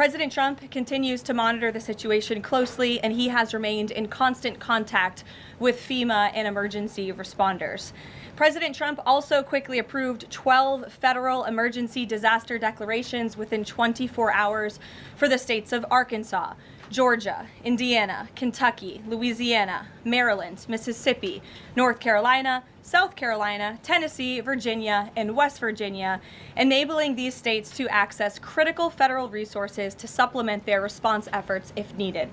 President Trump continues to monitor the situation closely, and he has remained in constant contact with FEMA and emergency responders. President Trump also quickly approved 12 federal emergency disaster declarations within 24 hours for the states of Arkansas, Georgia, Indiana, Kentucky, Louisiana, Maryland, Mississippi, North Carolina, South Carolina, Tennessee, Virginia, and West Virginia, enabling these states to access critical federal resources to supplement their response efforts if needed.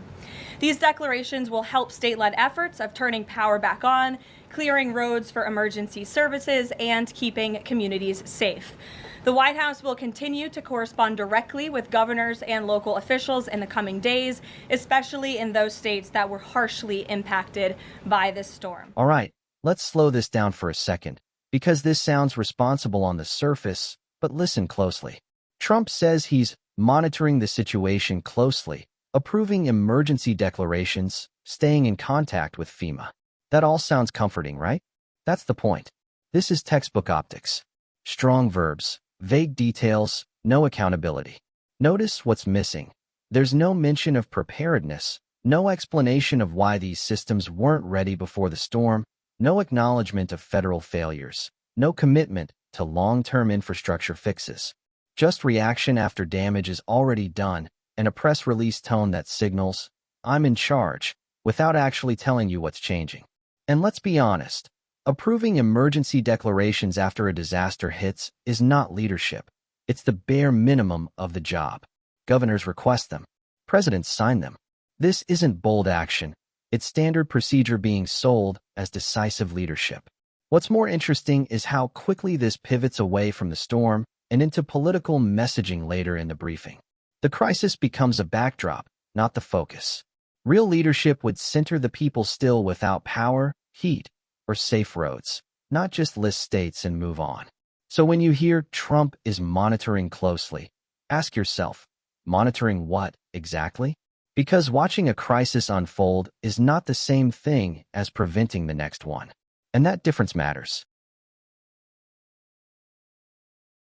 These declarations will help state-led efforts of turning power back on, clearing roads for emergency services, and keeping communities safe. The White House will continue to correspond directly with governors and local officials in the coming days, especially in those states that were harshly impacted by this storm. All right, let's slow this down for a second, because this sounds responsible on the surface, but listen closely. Trump says he's monitoring the situation closely, approving emergency declarations, staying in contact with FEMA. That all sounds comforting, right? That's the point. This is textbook optics. Strong verbs, vague details, no accountability. Notice what's missing. There's no mention of preparedness, no explanation of why these systems weren't ready before the storm, no acknowledgement of federal failures, no commitment to long-term infrastructure fixes. Just reaction after damage is already done, and a press release tone that signals, "I'm in charge," without actually telling you what's changing. And let's be honest, approving emergency declarations after a disaster hits is not leadership. It's the bare minimum of the job. Governors request them. Presidents sign them. This isn't bold action. It's standard procedure being sold as decisive leadership. What's more interesting is how quickly this pivots away from the storm and into political messaging later in the briefing. The crisis becomes a backdrop, not the focus. Real leadership would center the people still without power, heat, or safe roads, not just list states and move on. So when you hear Trump is monitoring closely, ask yourself, monitoring what exactly? Because watching a crisis unfold is not the same thing as preventing the next one. And that difference matters.